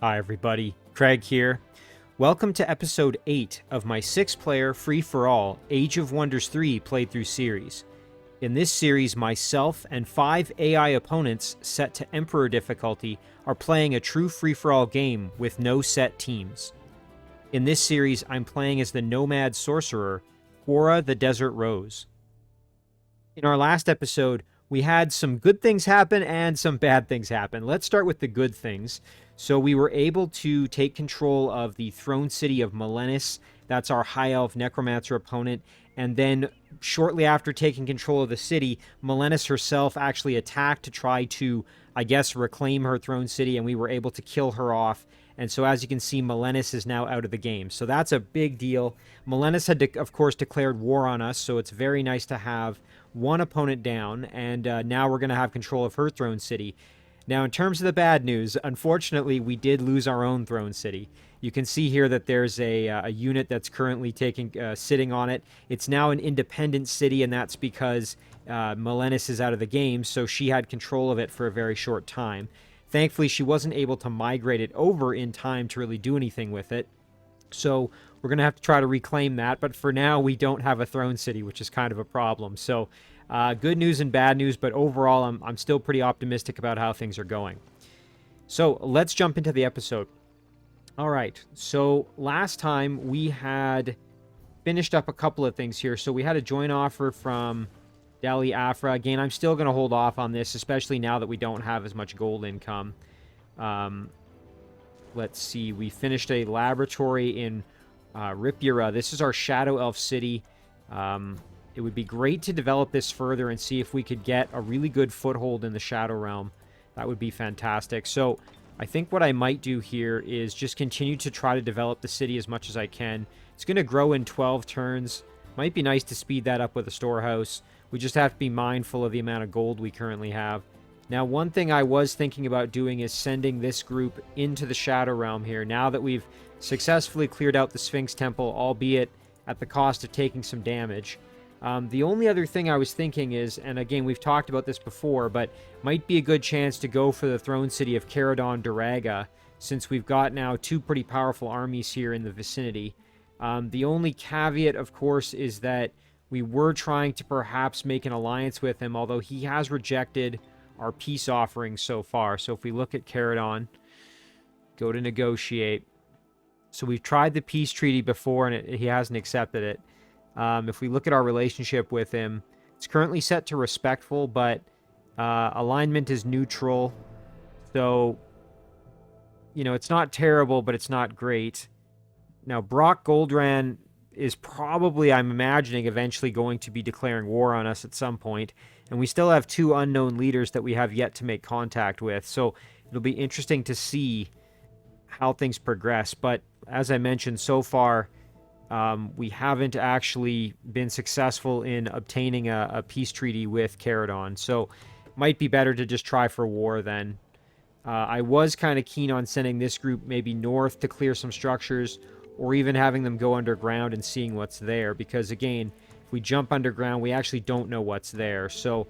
Hi everybody, Craig here. Welcome to episode 8 of my 6-player free-for-all Age of Wonders 3 playthrough series. In this series, myself and 5 AI opponents set to Emperor difficulty are playing a true free-for-all game with no set teams. In this series, I'm playing as the Nomad Sorcerer, Quora the Desert Rose. In our last episode, we had some good things happen and some bad things happen. Let's start with the good things. So we were able to take control of the throne city of Melenis. That's our high elf necromancer opponent. And then shortly after taking control of the city, Melenis herself actually attacked to try to, I guess, reclaim her throne city, and we were able to kill her off. And so as you can see, Melenis is now out of the game. So that's a big deal. Melenis had, of course, declared war on us, so it's very nice to have one opponent down, and now we're going to have control of her throne city. Now, in terms of the bad news, unfortunately, we did lose our own throne city. You can see here that there's a unit that's currently sitting on it. It's now an independent city, and that's because Melenis is out of the game, so she had control of it for a very short time. Thankfully, she wasn't able to migrate it over in time to really do anything with it. So we're going to have to try to reclaim that, but for now, we don't have a throne city, which is kind of a problem. So good news and bad news, but overall, I'm still pretty optimistic about how things are going. So let's jump into the episode. All right, so last time we had finished up a couple of things here. So we had a joint offer from Dali Afra. Again, I'm still going to hold off on this, especially now that we don't have as much gold income. Let's see, we finished a laboratory in Ripura. This is our Shadow Elf city. It would be great to develop this further and see if we could get a really good foothold in the Shadow Realm. That would be fantastic. So I think what I might do here is just continue to try to develop the city as much as I can. It's going to grow in 12 turns. Might be nice to speed that up with a storehouse. We just have to be mindful of the amount of gold we currently have. Now, one thing I was thinking about doing is sending this group into the Shadow Realm here. Now that we've successfully cleared out the Sphinx Temple, albeit at the cost of taking some damage. The only other thing I was thinking is, and again, we've talked about this before, but might be a good chance to go for the throne city of Caradon Duraga, since we've got now 2 pretty powerful armies here in the vicinity. The only caveat, of course, is that we were trying to perhaps make an alliance with him, although he has rejected our peace offerings so far. So if we look at Caradon, go to negotiate. So we've tried the peace treaty before, and he hasn't accepted it. If we look at our relationship with him, it's currently set to respectful, but alignment is neutral. So, you know, it's not terrible, but it's not great. Now, Brock Goldran is probably, I'm imagining, eventually going to be declaring war on us at some point. And we still have 2 unknown leaders that we have yet to make contact with. So it'll be interesting to see how things progress. But as I mentioned, so far, we haven't actually been successful in obtaining a peace treaty with Caradon. So might be better to just try for war then. I was kind of keen on sending this group maybe north to clear some structures, or even having them go underground and seeing what's there. Because again, if we jump underground, we actually don't know what's there. So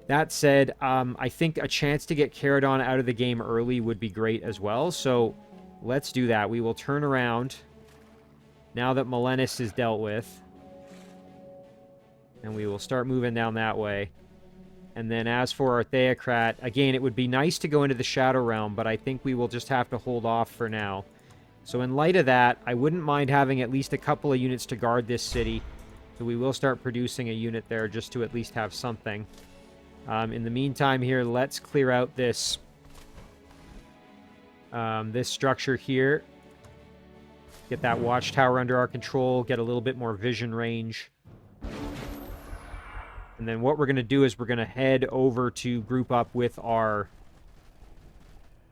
that said, I think a chance to get Caradon out of the game early would be great as well. So let's do that. We will turn around now that Melenis is dealt with, and we will start moving down that way. And then as for our Theocrat, again, it would be nice to go into the Shadow Realm, but I think we will just have to hold off for now. So in light of that, I wouldn't mind having at least a couple of units to guard this city. So we will start producing a unit there just to at least have something. In the meantime here, let's clear out this this structure here. Get that watchtower under our control, get a little bit more vision range. And then what we're going to do is we're going to head over to group up with our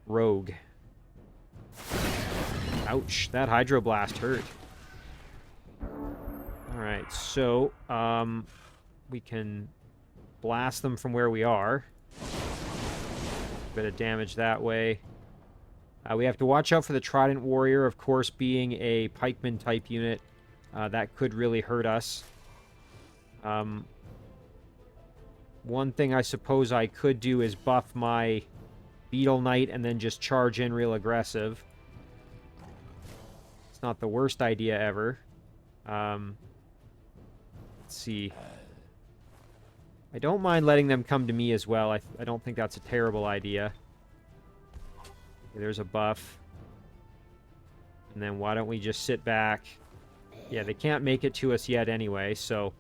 rogue. Ouch, that hydroblast hurt. Alright, so we can blast them from where we are. Bit of damage that way. We have to watch out for the Trident Warrior, of course, being a pikeman type unit. That could really hurt us. One thing I suppose I could do is buff my Beetle Knight and then just charge in real aggressive. It's not the worst idea ever. Let's see. I don't mind letting them come to me as well. I don't think that's a terrible idea. Okay, there's a buff. And then why don't we just sit back? Yeah, they can't make it to us yet anyway, so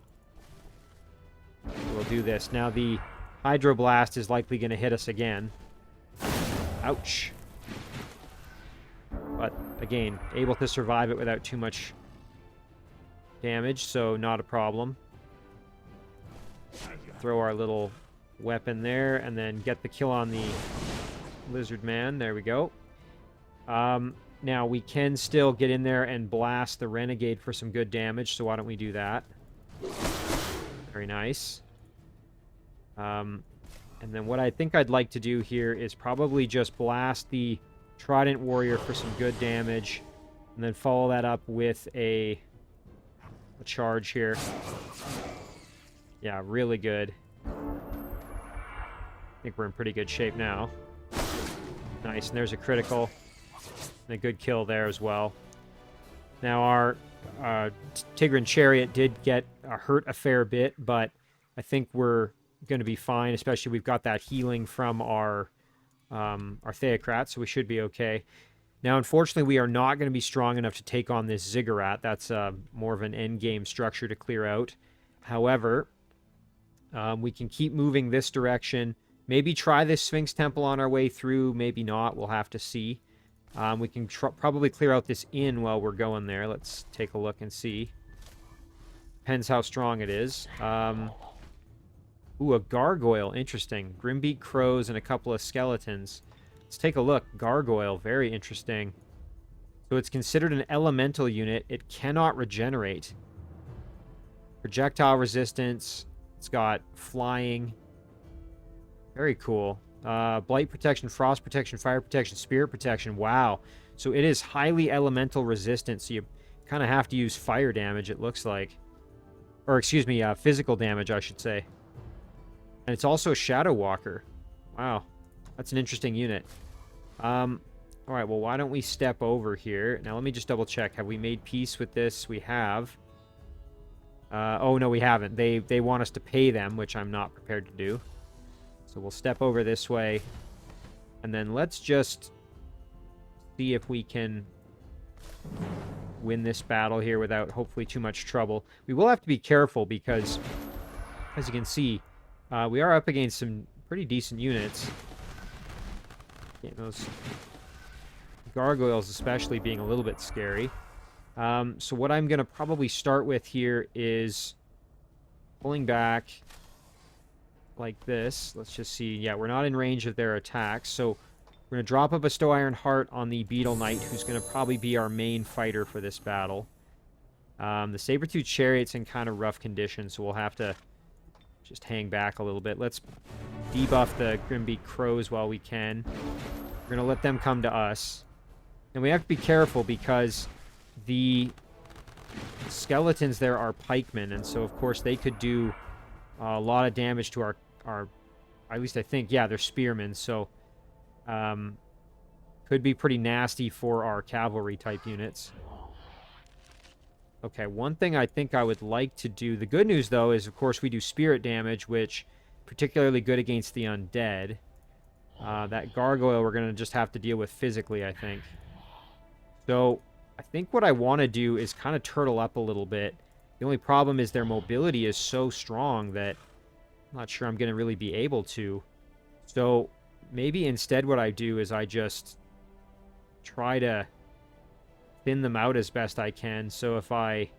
we'll do this. Now the Hydroblast is likely going to hit us again. Ouch. But again, able to survive it without too much damage, so not a problem. Throw our little weapon there, and then get the kill on the Lizard Man. There we go. Now, we can still get in there and blast the Renegade for some good damage, so why don't we do that? Very nice. And then what I think I'd like to do here is probably just blast the Trident Warrior for some good damage, and then follow that up with a charge here. Yeah, really good. I think we're in pretty good shape now. Nice, and there's a critical. And a good kill there as well. Now, our Tigran Chariot did get hurt a fair bit, but I think we're going to be fine, especially we've got that healing from our Theocrat, so we should be okay. Now, unfortunately, we are not going to be strong enough to take on this Ziggurat. That's more of an endgame structure to clear out. However, we can keep moving this direction. Maybe try this Sphinx Temple on our way through. Maybe not. We'll have to see. We can probably clear out this inn while we're going there. Let's take a look and see. Depends how strong it is. Ooh, a gargoyle. Interesting. Grimbeak crows and a couple of skeletons. Let's take a look. Gargoyle. Very interesting. So it's considered an elemental unit. It cannot regenerate. Projectile resistance. It's got flying. Very cool. Blight protection, frost protection, fire protection, spirit protection. Wow. So it is highly elemental resistant, so you kind of have to use fire damage, it looks like. Or, excuse me, physical damage, I should say. And it's also Shadow Walker. Wow. That's an interesting unit. Alright, well, why don't we step over here? Now, let me just double check. Have we made peace with this? We have. Oh, no, we haven't. They want us to pay them, which I'm not prepared to do. So we'll step over this way. And then let's just see if we can win this battle here without hopefully too much trouble. We will have to be careful because, as you can see, we are up against some pretty decent units. Getting those gargoyles especially being a little bit scary. So what I'm going to probably start with here is pulling back like this. Let's just see. Yeah, we're not in range of their attacks, so we're going to drop a Bestow Iron Heart on the Beetle Knight, who's going to probably be our main fighter for this battle. The Saber-Tooth Chariot's in kind of rough condition, so we'll have to just hang back a little bit. Let's debuff the Grimbeak Crows while we can. We're going to let them come to us. And we have to be careful because the skeletons there are pikemen, and so, of course, they could do a lot of damage to our at least I think, yeah, they're spearmen, so could be pretty nasty for our cavalry type units. Okay, one thing I think I would like to do, the good news though is, of course, we do spirit damage, which particularly good against the undead. That gargoyle we're going to just have to deal with physically, I think. So I think what I want to do is kind of turtle up a little bit. The only problem is their mobility is so strong that I'm not sure I'm going to really be able to. So maybe instead what I do is I just try to thin them out as best I can. So if I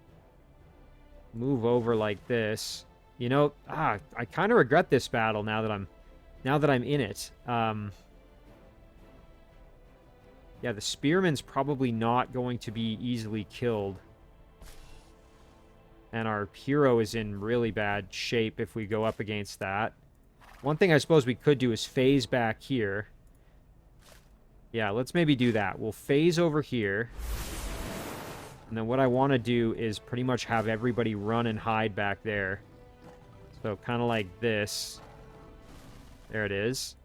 move over like this, you know, I kind of regret this battle now that I'm in it. Yeah, the spearman's probably not going to be easily killed. And our hero is in really bad shape if we go up against that. One thing I suppose we could do is phase back here. Yeah, let's maybe do that. We'll phase over here. And then what I want to do is pretty much have everybody run and hide back there. So kind of like this. There it is.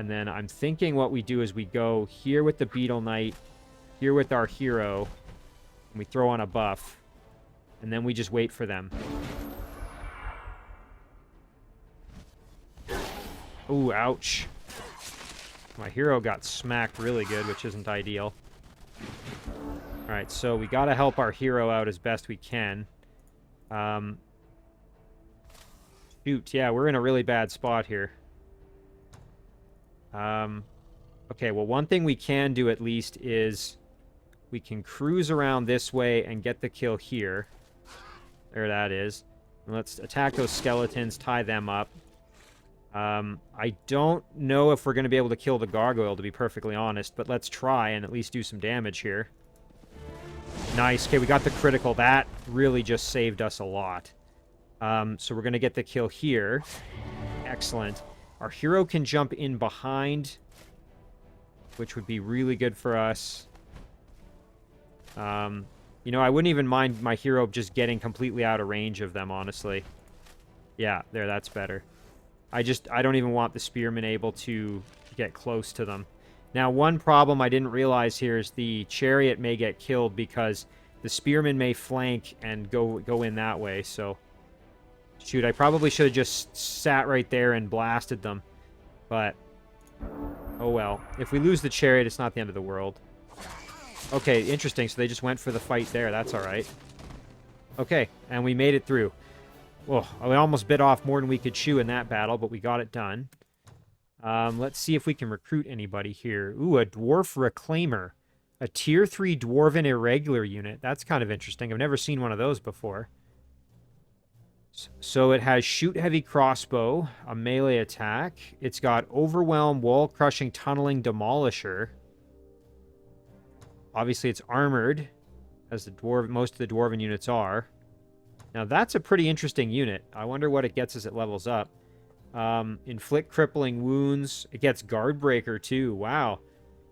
And then I'm thinking what we do is we go here with the Beetle Knight, here with our hero, and we throw on a buff. And then we just wait for them. Ooh, ouch. My hero got smacked really good, which isn't ideal. Alright, so we gotta help our hero out as best we can. Shoot, yeah, we're in a really bad spot here. Okay, well, one thing we can do at least is we can cruise around this way and get the kill here. There that is. And let's attack those skeletons, tie them up. I don't know if we're going to be able to kill the gargoyle, to be perfectly honest, but let's try and at least do some damage here. Nice. Okay, we got the critical. That really just saved us a lot. So we're going to get the kill here. Excellent. Our hero can jump in behind, which would be really good for us. You know, I wouldn't even mind my hero just getting completely out of range of them, honestly. Yeah, there, that's better. I don't even want the spearman able to get close to them. Now, one problem I didn't realize here is the chariot may get killed because the spearman may flank and go in that way, so... Shoot, I probably should have just sat right there and blasted them. But, oh well. If we lose the chariot, it's not the end of the world. Okay, interesting. So they just went for the fight there. That's alright. Okay, and we made it through. Oh, we almost bit off more than we could chew in that battle, but we got it done. Let's see if we can recruit anybody here. Ooh, a Dwarf Reclaimer. A Tier 3 Dwarven Irregular unit. That's kind of interesting. I've never seen one of those before. So it has Shoot Heavy Crossbow, a melee attack. It's got Overwhelm, Wall Crushing, Tunneling, Demolisher. Obviously, it's armored, as most of the Dwarven units are. Now, that's a pretty interesting unit. I wonder what it gets as it levels up. Inflict Crippling Wounds. It gets Guardbreaker, too. Wow.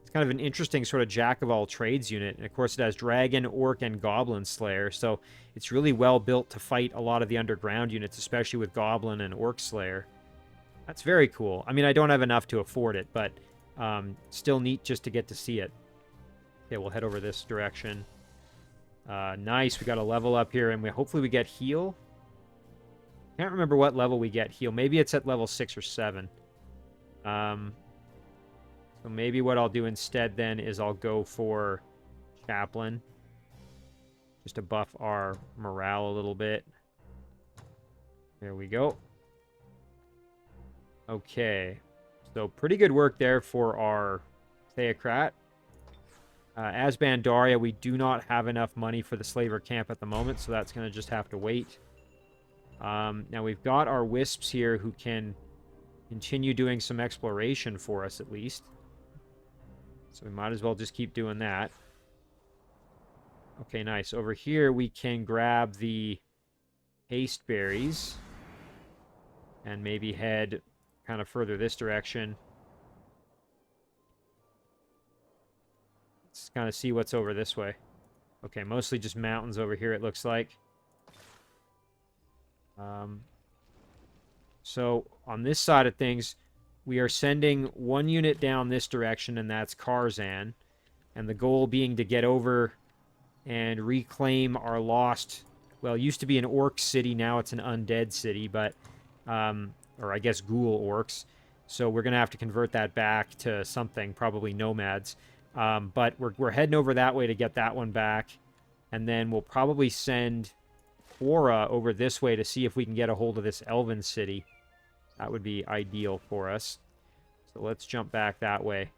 It's kind of an interesting sort of jack-of-all-trades unit. And, of course, it has Dragon, Orc, and Goblin Slayer. So it's really well built to fight a lot of the underground units, especially with Goblin and Orc Slayer. That's very cool. I mean, I don't have enough to afford it, but still neat just to get to see it. Okay, we'll head over this direction. Nice, we got a level up here, and hopefully we get heal. Can't remember what level we get heal. Maybe it's at level 6 or 7. So maybe what I'll do instead then is I'll go for Chaplain. Just to buff our morale a little bit. There we go. Okay. So pretty good work there for our Theocrat. As Bandaria, we do not have enough money for the Slaver camp at the moment, so that's going to just have to wait. Now we've got our Wisps here who can continue doing some exploration for us at least. So we might as well just keep doing that. Okay, nice. Over here we can grab the haste berries and maybe head kind of further this direction. Let's kind of see what's over this way. Okay, mostly just mountains over here, it looks like. So on this side of things, we are sending one unit down this direction, and that's Karzan. And the goal being to get over and reclaim our lost... Well, it used to be an orc city, now it's an undead city, but... or I guess ghoul orcs. So we're going to have to convert that back to something, probably nomads. But we're heading over that way to get that one back. And then we'll probably send Quora over this way to see if we can get a hold of this elven city. That would be ideal for us. So let's jump back that way.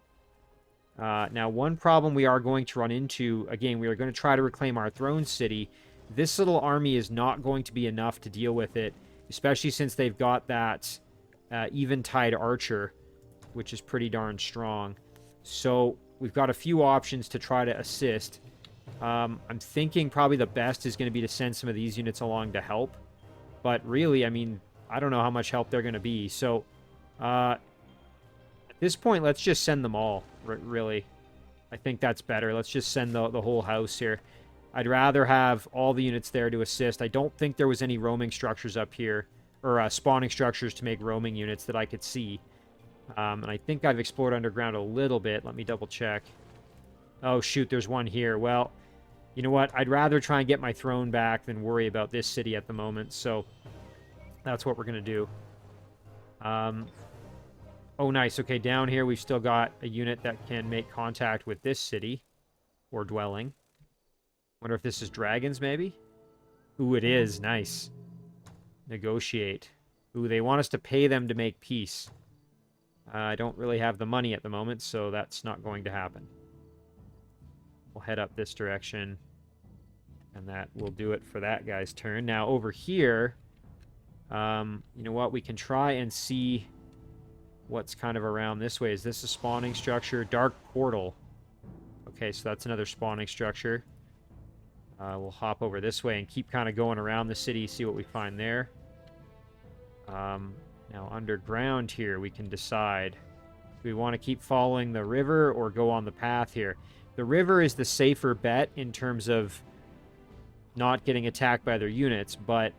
Now, one problem we are going to run into, again, we are going to try to reclaim our throne city. This little army is not going to be enough to deal with it, especially since they've got that Eventide Archer, which is pretty darn strong. So we've got a few options to try to assist. I'm thinking probably the best is going to be to send some of these units along to help. But really, I mean, I don't know how much help they're going to be. So, at this point, let's just send them all, really. I think that's better. Let's just send the whole house here. I'd rather have all the units there to assist. I don't think there was any roaming structures up here, or spawning structures to make roaming units that I could see. And I think I've explored underground a little bit. Let me double check. Oh, shoot, there's one here. Well, you know what? I'd rather try and get my throne back than worry about this city at the moment. So that's what we're going to do. Oh, nice. Okay, down here we've still got a unit that can make contact with this city or dwelling. Wonder if this is dragons, maybe? Ooh, it is. Nice. Negotiate. Ooh, they want us to pay them to make peace. I don't really have the money at the moment, so that's not going to happen. We'll head up this direction, and that will do it for that guy's turn. Now, over here, you know what? We can try and see what's kind of around this way. Is this a spawning structure? Dark Portal. Okay, so that's another spawning structure. We'll hop over this way and keep kind of going around the city, see what we find there. Now, underground here, we can decide. Do we want to keep following the river or go on the path here? The river is the safer bet in terms of not getting attacked by other units, but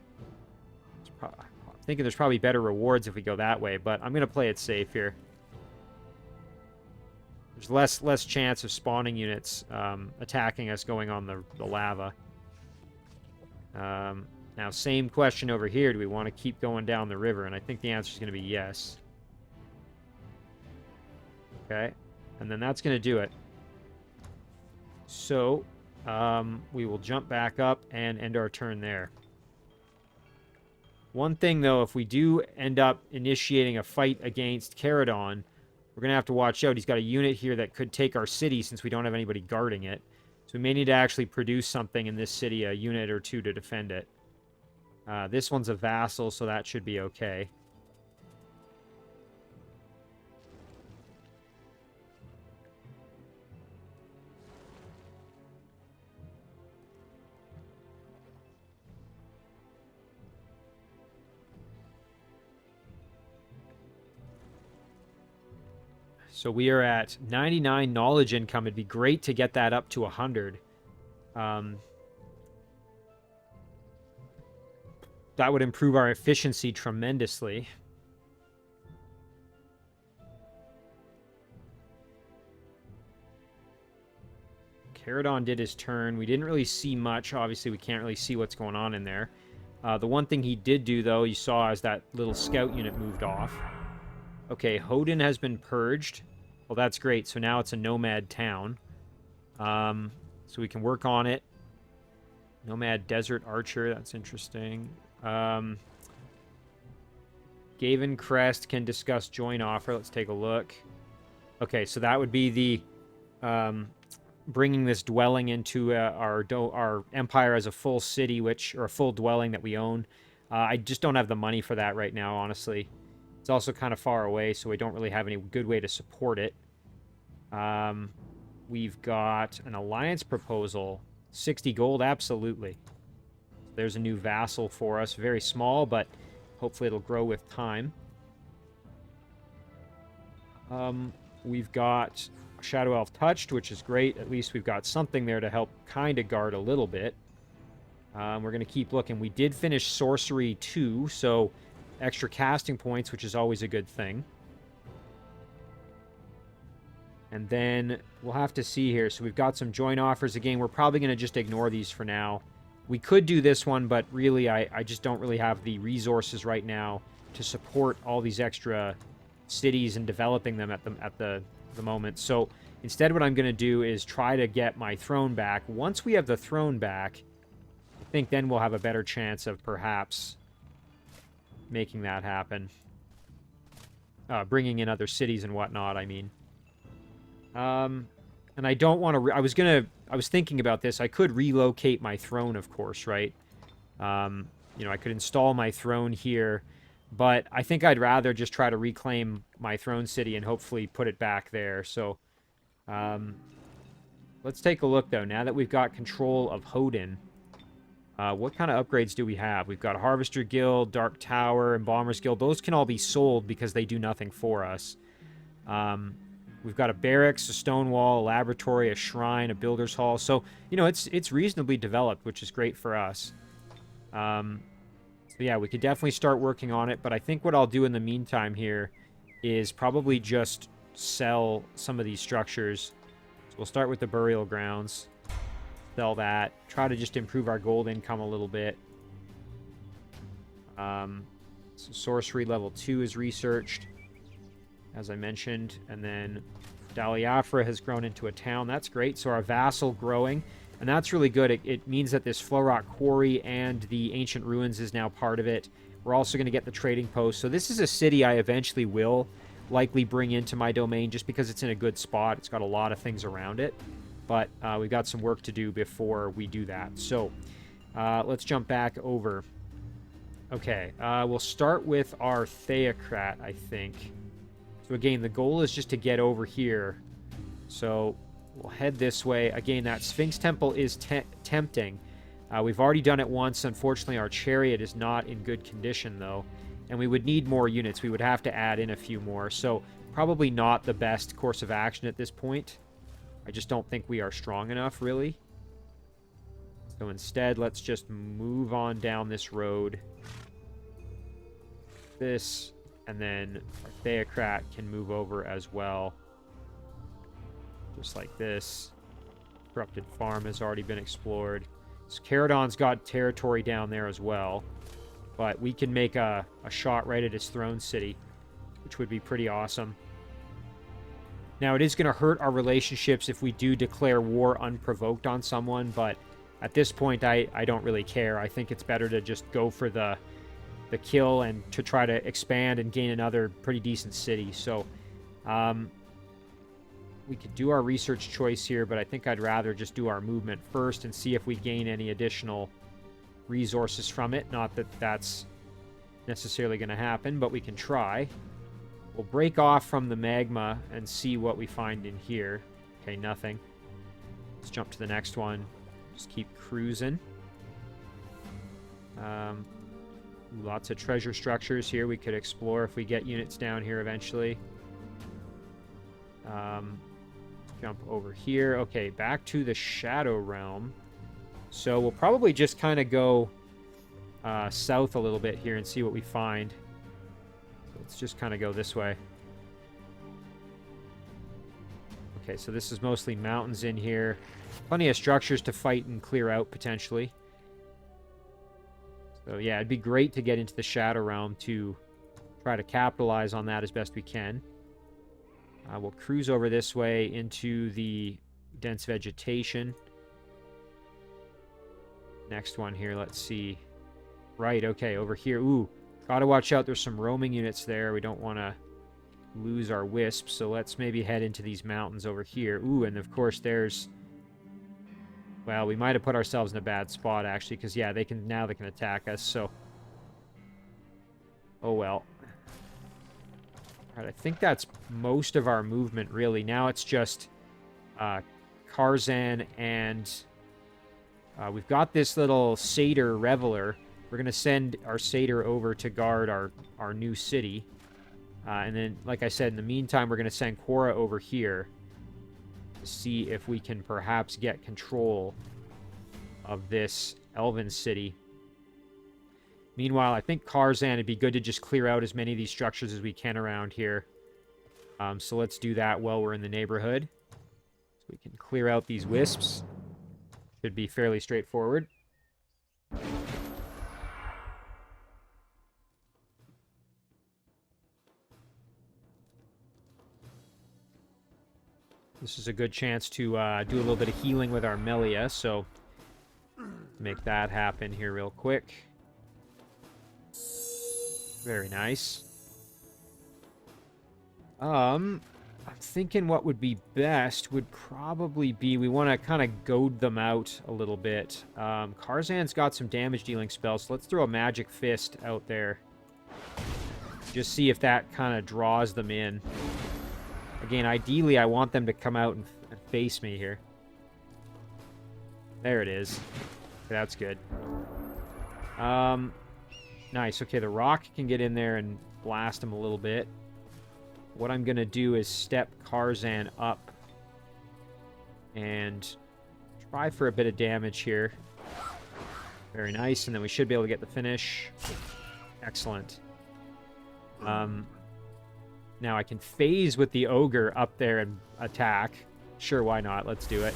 I'm thinking there's probably better rewards if we go that way, but I'm going to play it safe here. There's less chance of spawning units attacking us going on the lava. Now, same question over here. Do we want to keep going down the river? And I think the answer is going to be yes. Okay. And then that's going to do it. So, we will jump back up and end our turn there. One thing, though, if we do end up initiating a fight against Caradon, we're going to have to watch out. He's got a unit here that could take our city since we don't have anybody guarding it. So we may need to actually produce something in this city, a unit or two to defend it. This one's a vassal, so that should be okay. So we are at 99 knowledge income. It'd be great to get that up to 100. That would improve our efficiency tremendously. Caradon did his turn. We didn't really see much. Obviously, we can't really see what's going on in there. The one thing he did do, though, you saw as that little scout unit moved off. Okay, Hodin has been purged. Well, that's great. So now it's a nomad town. So we can work on it. Nomad Desert Archer, that's interesting. Gaven Crest can discuss joint offer. Let's take a look. Okay, so that would be the bringing this dwelling into our empire as a full city, or a full dwelling that we own. I just don't have the money for that right now, honestly. It's also kind of far away, so we don't really have any good way to support it. We've got an alliance proposal. 60 gold, absolutely. There's a new vassal for us. Very small, but hopefully it'll grow with time. We've got Shadow Elf Touched, which is great. At least we've got something there to help kind of guard a little bit. We're going to keep looking. We did finish Sorcery 2, so extra casting points, which is always a good thing. And then we'll have to see here. So we've got some joint offers. Again, we're probably going to just ignore these for now. We could do this one, but really I just don't really have the resources right now to support all these extra cities and developing them at the moment. So instead what I'm going to do is try to get my throne back. Once we have the throne back, I think then we'll have a better chance of perhaps making that happen. Bringing in other cities and whatnot, I mean. And I don't want to... I was thinking about this. I could relocate my throne, of course, right? You know, I could install my throne here, but I think I'd rather just try to reclaim my throne city and hopefully put it back there. So, let's take a look, though. Now that we've got control of Hodin, what kind of upgrades do we have? We've got a Harvester Guild, Dark Tower, and Bomber's Guild. Those can all be sold because they do nothing for us. We've got a barracks, a stone wall, a laboratory, a shrine, a builder's hall. So, you know, it's reasonably developed, which is great for us. So yeah, we could definitely start working on it. But I think what I'll do in the meantime here is probably just sell some of these structures. So we'll start with the burial grounds. Sell that. Try to just improve our gold income a little bit. So sorcery level 2 is researched, as I mentioned. And then Daliafra has grown into a town. That's great. So our vassal growing. And that's really good. It means that this Flow Rock Quarry and the Ancient Ruins is now part of it. We're also going to get the trading post. So this is a city I eventually will likely bring into my domain just because it's in a good spot. It's got a lot of things around it. But we've got some work to do before we do that. So let's jump back over. Okay, we'll start with our Theocrat, I think. So again, the goal is just to get over here. So we'll head this way. Again, that Sphinx Temple is tempting. We've already done it once. Unfortunately, our chariot is not in good condition, though. And we would need more units. We would have to add in a few more. So probably not the best course of action at this point. I just don't think we are strong enough, really. So instead, let's just move on down this road. This, and then our Theocrat can move over as well. Just like this. Corrupted Farm has already been explored. So Caradon's got territory down there as well. But we can make a shot right at his throne city, which would be pretty awesome. Now, it is going to hurt our relationships if we do declare war unprovoked on someone, but at this point, I don't really care. I think it's better to just go for the kill and to try to expand and gain another pretty decent city. So, we could do our research choice here, but I think I'd rather just do our movement first and see if we gain any additional resources from it. Not that that's necessarily going to happen, but we can try. We'll break off from the magma and see what we find in here. Okay, nothing. Let's jump to the next one. Just keep cruising. Lots of treasure structures here we could explore if we get units down here eventually. Jump over here. Okay, back to the Shadow Realm. So we'll probably just kind of go south a little bit here and see what we find. Let's just kind of go this way. Okay, so this is mostly mountains in here. Plenty of structures to fight and clear out, potentially. So yeah, it'd be great to get into the Shadow Realm to try to capitalize on that as best we can. We'll cruise over this way into the dense vegetation. Next one here, let's see. Right, okay, over here. Ooh, gotta watch out. There's some roaming units there. We don't want to lose our wisps, so let's maybe head into these mountains over here. Ooh, and of course there's... Well, we might have put ourselves in a bad spot, actually, because, yeah, they can attack us, so... Oh, well. Alright, I think that's most of our movement, really. Now it's just Karzan and... we've got this little Satyr Reveler. We're going to send our Satyr over to guard our new city. And then, like I said, in the meantime, we're going to send Quora over here to see if we can perhaps get control of this Elven city. Meanwhile, I think Karzan, it'd be good to just clear out as many of these structures as we can around here. So let's do that while we're in the neighborhood. So we can clear out these wisps. Should be fairly straightforward. This is a good chance to do a little bit of healing with our Melia, so make that happen here real quick. Very nice. I'm thinking what would be best would probably be we want to kind of goad them out a little bit. Karzan's got some damage dealing spells, so let's throw a Magic Fist out there. Just see if that kind of draws them in. Again, ideally, I want them to come out and face me here. There it is. Okay, that's good. Nice. Okay, the rock can get in there and blast him a little bit. What I'm going to do is step Karzan up and try for a bit of damage here. Very nice, and then we should be able to get the finish. Excellent. Now I can phase with the ogre up there and attack. Sure, why not? Let's do it.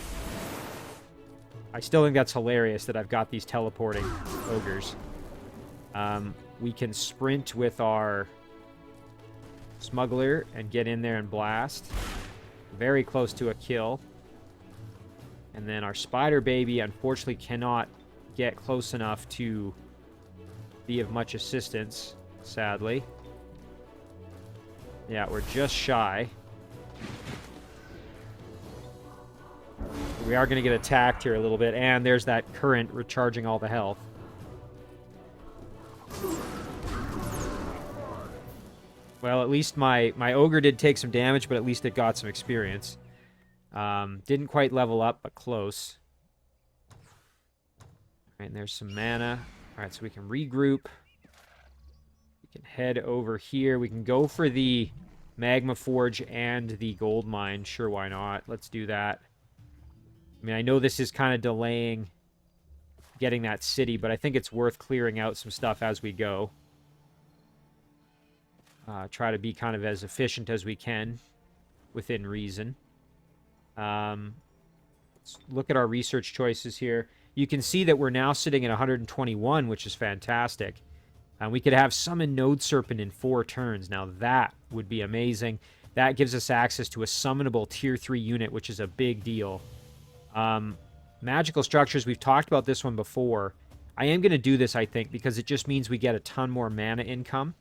I still think that's hilarious that I've got these teleporting ogres. We can sprint with our smuggler and get in there and blast. Very close to a kill. And then our spider baby, unfortunately, cannot get close enough to be of much assistance, sadly. Yeah, we're just shy. We are going to get attacked here a little bit, and there's that current recharging all the health. Well, at least my ogre did take some damage, but at least it got some experience. Didn't quite level up, but close. Alright, and there's some mana. Alright, so we can regroup. We can head over here. We can go for the Magma Forge and the gold mine. Sure, why not? Let's do that. I mean, I know this is kind of delaying getting that city, but I think it's worth clearing out some stuff as we go. Try to be kind of as efficient as we can within reason. Let's look at our research choices here. You can see that we're now sitting at 121, which is fantastic. And we could have summon Node Serpent in 4 turns. Now that would be amazing. That gives us access to a summonable tier 3 unit, which is a big deal. Magical structures, we've talked about this one before. I am going to do this, I think, because it just means we get a ton more mana income.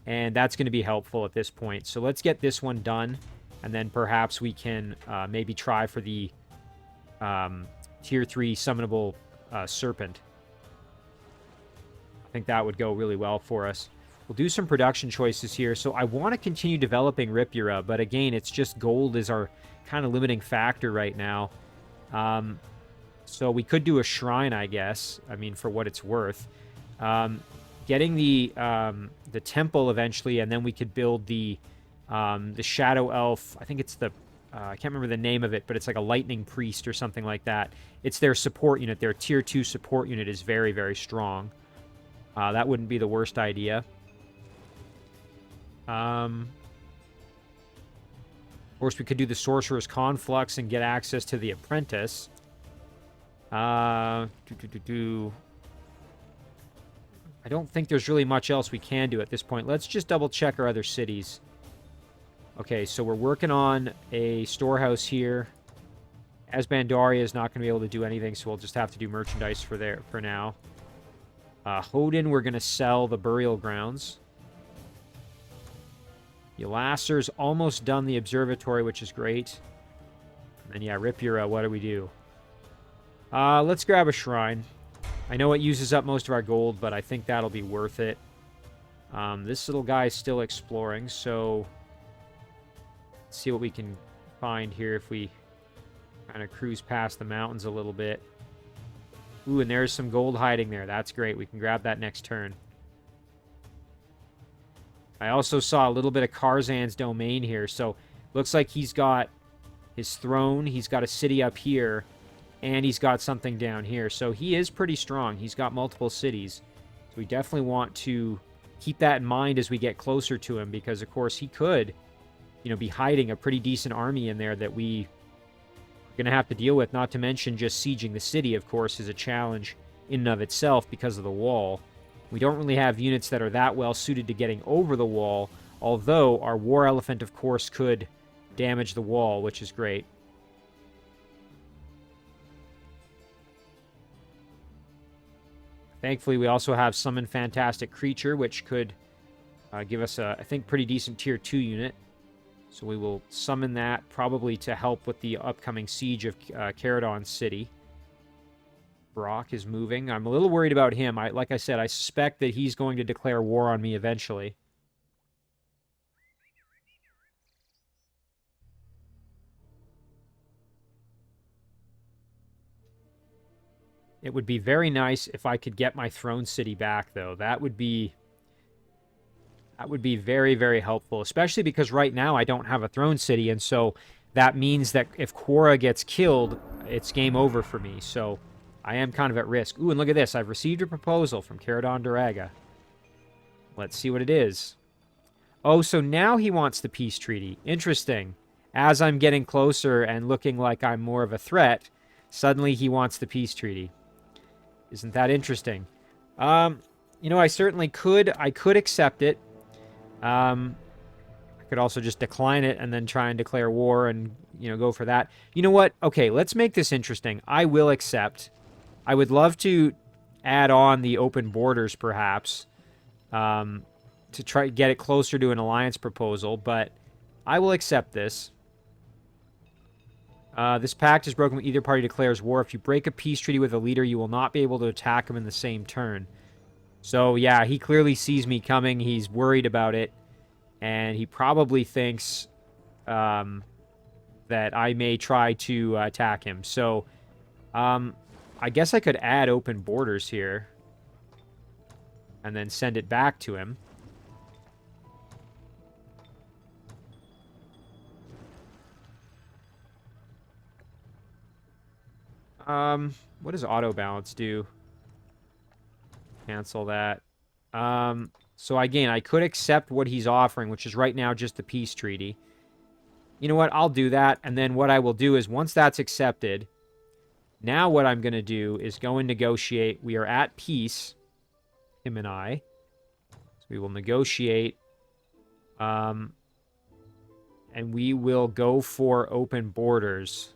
And that's going to be helpful at this point. So let's get this one done. And then perhaps we can maybe try for the tier 3 summonable serpent. I think that would go really well for us. We'll do some production choices here. So I want to continue developing Ripura, but again, it's just gold is our kind of limiting factor right now. So we could do a shrine, I guess. I mean, for what it's worth. Getting the temple eventually, and then we could build the Shadow Elf. I think it's the... I can't remember the name of it, but it's like a lightning priest or something like that. It's their support unit. Their tier 2 support unit is very, very strong. That wouldn't be the worst idea. Of course, we could do the Sorcerer's Conflux and get access to the Apprentice. I don't think there's really much else we can do at this point. Let's just double-check our other cities. Okay, so we're working on a storehouse here. Asbandaria is not going to be able to do anything, so we'll just have to do merchandise for now. Hodin, we're going to sell the burial grounds. Yalasser's almost done the observatory, which is great. And then, yeah, Ripura, what do we do? Let's grab a shrine. I know it uses up most of our gold, but I think that'll be worth it. This little guy is still exploring, so... Let's see what we can find here if we kind of cruise past the mountains a little bit. Ooh, and there's some gold hiding there. That's great. We can grab that next turn. I also saw a little bit of Karzan's domain here, so looks like he's got his throne, he's got a city up here, and he's got something down here. So he is pretty strong. He's got multiple cities. So we definitely want to keep that in mind as we get closer to him, because, of course, he could, you know, be hiding a pretty decent army in there that we are going to have to deal with. Not to mention just sieging the city, of course, is a challenge in and of itself because of the wall. We don't really have units that are that well suited to getting over the wall, although our War Elephant, of course, could damage the wall, which is great. Thankfully, we also have Summon Fantastic Creature, which could give us a, I think, pretty decent tier 2 unit. So we will summon that, probably to help with the upcoming siege of Caradon City. Brock is moving. I'm a little worried about him. Like I said, I suspect that he's going to declare war on me eventually. It would be very nice if I could get my throne city back, though. That would be very, very helpful, especially because right now I don't have a throne city, and so that means that if Quora gets killed, it's game over for me, so I am kind of at risk. Ooh, and look at this. I've received a proposal from Caradon Duraga. Let's see what it is. Oh, so now he wants the peace treaty. Interesting. As I'm getting closer and looking like I'm more of a threat, suddenly he wants the peace treaty. Isn't that interesting? You know, I certainly could. I could accept it. I could also just decline it and then try and declare war and, you know, go for that. You know what? Okay, let's make this interesting. I will accept. I would love to add on the open borders, perhaps, to try to get it closer to an alliance proposal, but I will accept this. This pact is broken when either party declares war. If you break a peace treaty with a leader, you will not be able to attack him in the same turn. So, yeah, he clearly sees me coming. He's worried about it. And he probably thinks that I may try to attack him. So, I guess I could add open borders here. And then send it back to him. What does auto balance do? Cancel that. So again, I could accept what he's offering, which is right now just the peace treaty. You know what? I'll do that. And then what I will do is once that's accepted, now what I'm going to do is go and negotiate. We are at peace, him and I. So we will negotiate. And we will go for open borders.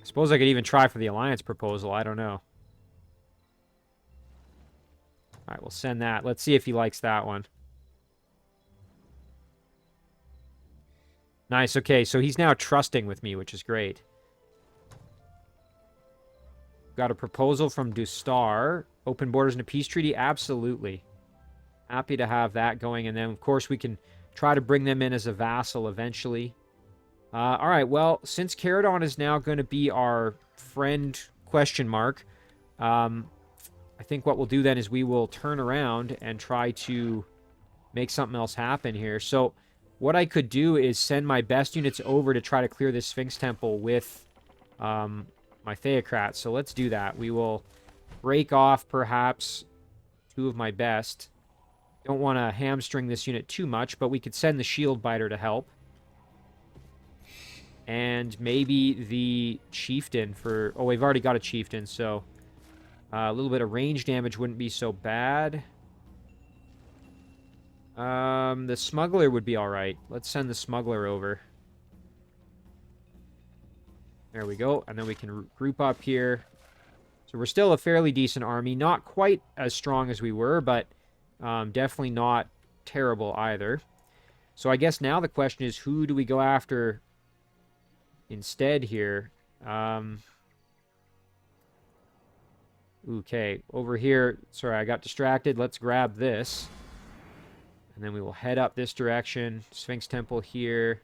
Suppose I could even try for the alliance proposal. I don't know. Alright, we'll send that. Let's see if he likes that one. Nice, okay, so he's now trusting with me, which is great. Got a proposal from Dustar. Open borders and a peace treaty? Absolutely. Happy to have that going. And then, of course, we can try to bring them in as a vassal eventually. All right, well, since Caradon is now going to be our friend, question mark, I think what we'll do then is we will turn around and try to make something else happen here. So what I could do is send my best units over to try to clear this Sphinx Temple with my Theocrats. So let's do that. We will break off perhaps 2 of my best. Don't want to hamstring this unit too much, but we could send the Shield Biter to help. And maybe the Chieftain for... Oh, we've already got a Chieftain, so... a little bit of range damage wouldn't be so bad. The Smuggler would be alright. Let's send the Smuggler over. There we go. And then we can group up here. So we're still a fairly decent army. Not quite as strong as we were, but definitely not terrible either. So I guess now the question is, who do we go after instead here? Okay, over here. Sorry, I got distracted. Let's grab this. And then we will head up this direction. Sphinx Temple here.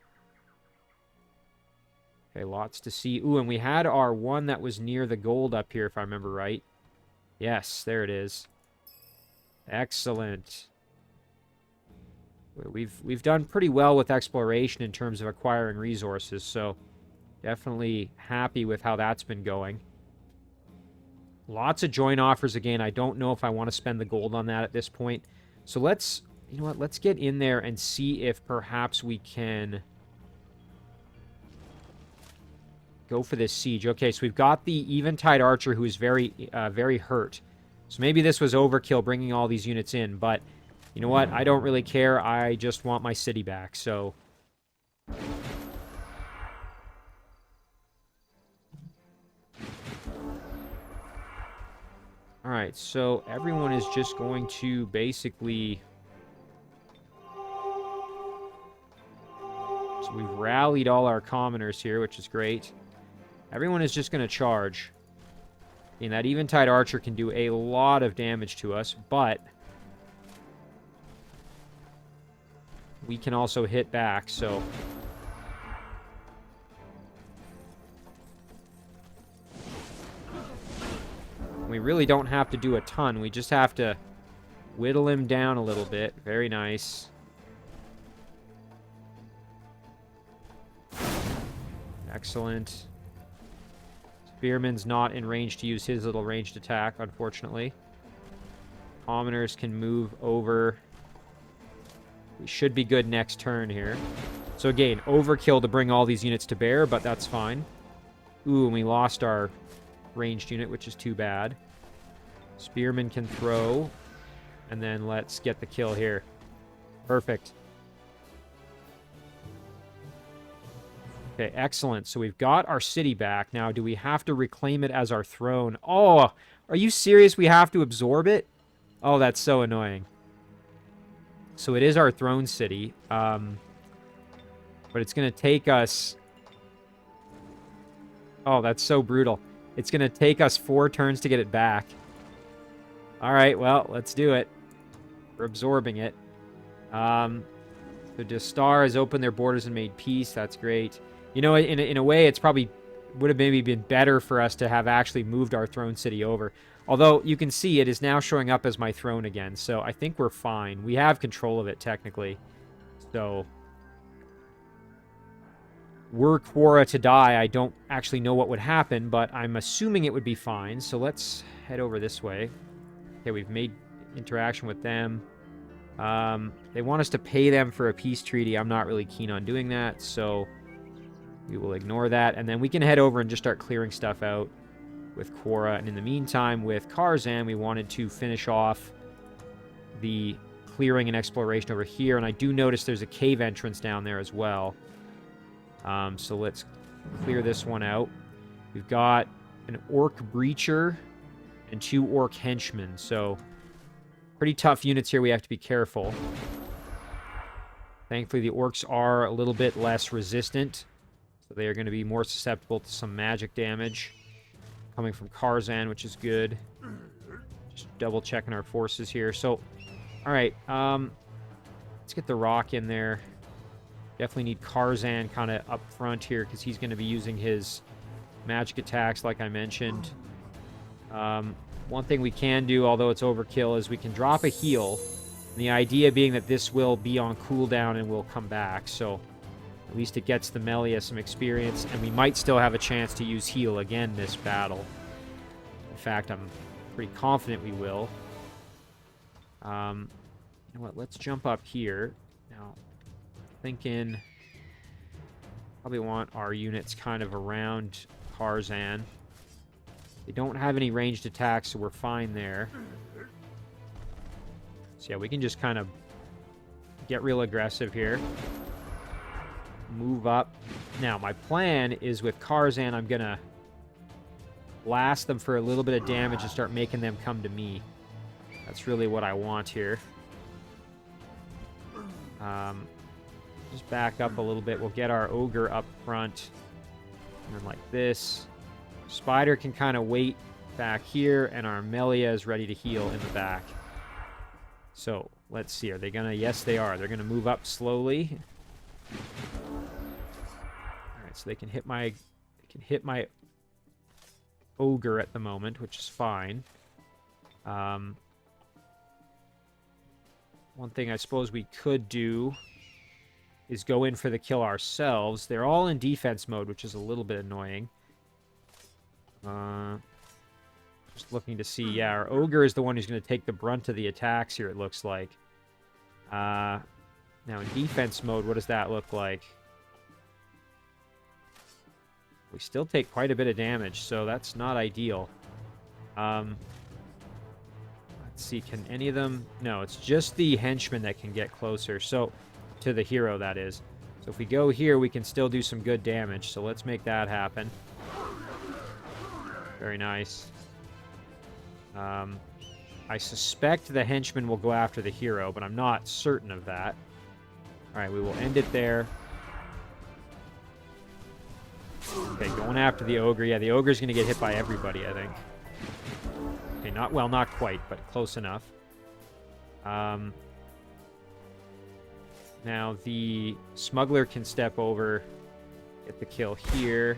Okay, lots to see. Ooh, and we had our one that was near the gold up here, if I remember right. Yes, there it is. Excellent. We've done pretty well with exploration in terms of acquiring resources, so definitely happy with how that's been going. Lots of joint offers again. I don't know if I want to spend the gold on that at this point. So let's, you know what, let's get in there and see if perhaps we can go for this siege. Okay, so we've got the Eventide Archer who is very, very hurt. So maybe this was overkill bringing all these units in, but you know what? I don't really care. I just want my city back, so... Alright, so everyone is just going to basically... So we've rallied all our commoners here, which is great. Everyone is just going to charge. And that Eventide Archer can do a lot of damage to us, but... we can also hit back, so... we really don't have to do a ton. We just have to whittle him down a little bit. Very nice. Excellent. Spearman's not in range to use his little ranged attack, unfortunately. Commoners can move over. We should be good next turn here. So again, overkill to bring all these units to bear, but that's fine. Ooh, and we lost our ranged unit, which is too bad. Spearman can throw. And then let's get the kill here. Perfect. Okay, excellent. So we've got our city back. Now, do we have to reclaim it as our throne? Oh, are you serious? We have to absorb it? Oh, that's so annoying. So it is our throne city. But it's going to take us... Oh, that's so brutal. It's going to take us 4 turns to get it back. All right, well, let's do it. We're absorbing it. So Destar has opened their borders and made peace. That's great. You know, in a way, it's probably would have maybe been better for us to have actually moved our throne city over. Although, you can see it is now showing up as my throne again. So I think we're fine. We have control of it, technically. So, were Quora to die, I don't actually know what would happen, but I'm assuming it would be fine. So let's head over this way. Okay, we've made interaction with them. They want us to pay them for a peace treaty. I'm not really keen on doing that, so we will ignore that. And then we can head over and just start clearing stuff out with Quora. And in the meantime, with Karzan, we wanted to finish off the clearing and exploration over here. And I do notice there's a cave entrance down there as well. So let's clear this one out. We've got an Orc Breacher and 2 Orc Henchmen, so pretty tough units here. We have to be careful. Thankfully, the Orcs are a little bit less resistant, so they are going to be more susceptible to some magic damage coming from Karzan, which is good. Just double-checking our forces here. So, all right, let's get the Rock in there. Definitely need Karzan kind of up front here because he's going to be using his magic attacks, like I mentioned. One thing we can do, although it's overkill, is we can drop a heal. And the idea being that this will be on cooldown and will come back. So at least it gets the Melia some experience. And we might still have a chance to use heal again this battle. In fact, I'm pretty confident we will. You know what? Let's jump up here. Now, thinking probably want our units kind of around Karzan. They don't have any ranged attacks, so we're fine there. So yeah, we can just kind of get real aggressive here. Move up. Now, my plan is with Karzan, I'm going to blast them for a little bit of damage and start making them come to me. That's really what I want here. Just back up a little bit. We'll get our Ogre up front. And then like this. Spider can kind of wait back here, and our Melia is ready to heal in the back. So, let's see. Are they going to... Yes, they are. They're going to move up slowly. Alright, so they can hit my... Ogre at the moment, which is fine. One thing I suppose we could do is go in for the kill ourselves. They're all in defense mode, which is a little bit annoying. Just looking to see. Yeah, our Ogre is the one who's going to take the brunt of the attacks here, it looks like. Now, in defense mode, what does that look like? We still take quite a bit of damage, so that's not ideal. Let's see, can any of them... No, it's just the henchmen that can get closer, so to the hero, that is. So if we go here, we can still do some good damage, so let's make that happen. Very nice. I suspect the henchman will go after the hero, but I'm not certain of that. Alright, we will end it there. Okay, going after the Ogre. Yeah, the Ogre's going to get hit by everybody, I think. Okay, not quite, but close enough. Now, the Smuggler can step over, get the kill here.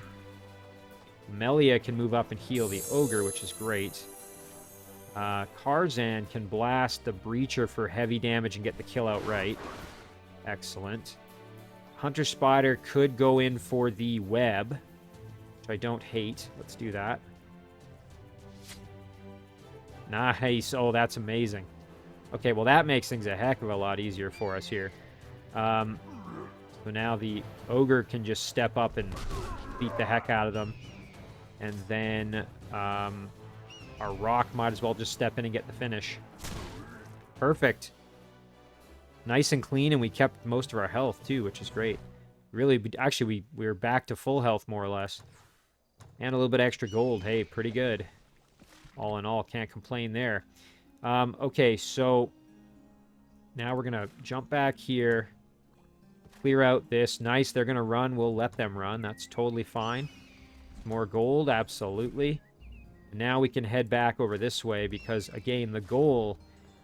Melia can move up and heal the Ogre, which is great. Karzan can blast the Breacher for heavy damage and get the kill outright. Excellent. Hunter Spider could go in for the web. which I don't hate. Let's do that. Nice. Oh, that's amazing. Okay, well, that makes things a heck of a lot easier for us here. So now the ogre can just step up and beat the heck out of them. And then our rock might as well just step in and get the finish. Perfect. Nice and clean, and we kept most of our health, too, which is great. Really, actually, we're back to full health, more or less. And a little bit extra gold. Hey, pretty good. All in all, can't complain there. Okay, so now we're going to jump back here. Clear out this. Nice, they're going to run. We'll let them run. That's totally fine. More gold, absolutely. Now we can head back over this way because, again, the goal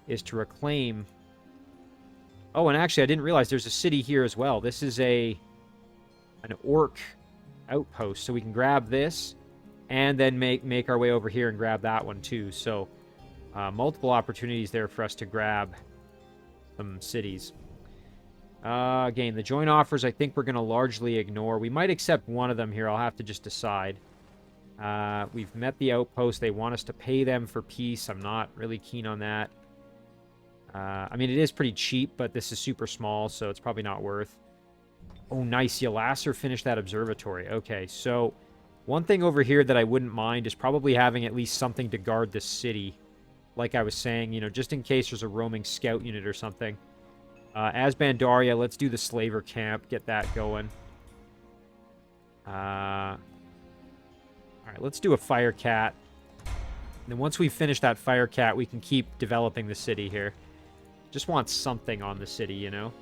is to reclaim... Oh, and actually, I didn't realize there's a city here as well. This is an orc outpost, so we can grab this and then make our way over here and grab that one, too. So, multiple opportunities there for us to grab some cities. Again, the joint offers I think we're going to largely ignore. We might accept one of them here. I'll have to just decide. We've met the outpost. They want us to pay them for peace. I'm not really keen on that. I mean, it is pretty cheap, but this is super small, so it's probably not worth. Oh, nice. Yalasser finished that observatory. Okay, so one thing over here that I wouldn't mind is probably having at least something to guard this city. Like I was saying, you know, just in case there's a roaming scout unit or something. As Bandaria, let's do the slaver camp. Get that going. Alright, let's do a fire cat. And then once we finish that fire cat, we can keep developing the city here. Just want something on the city, you know?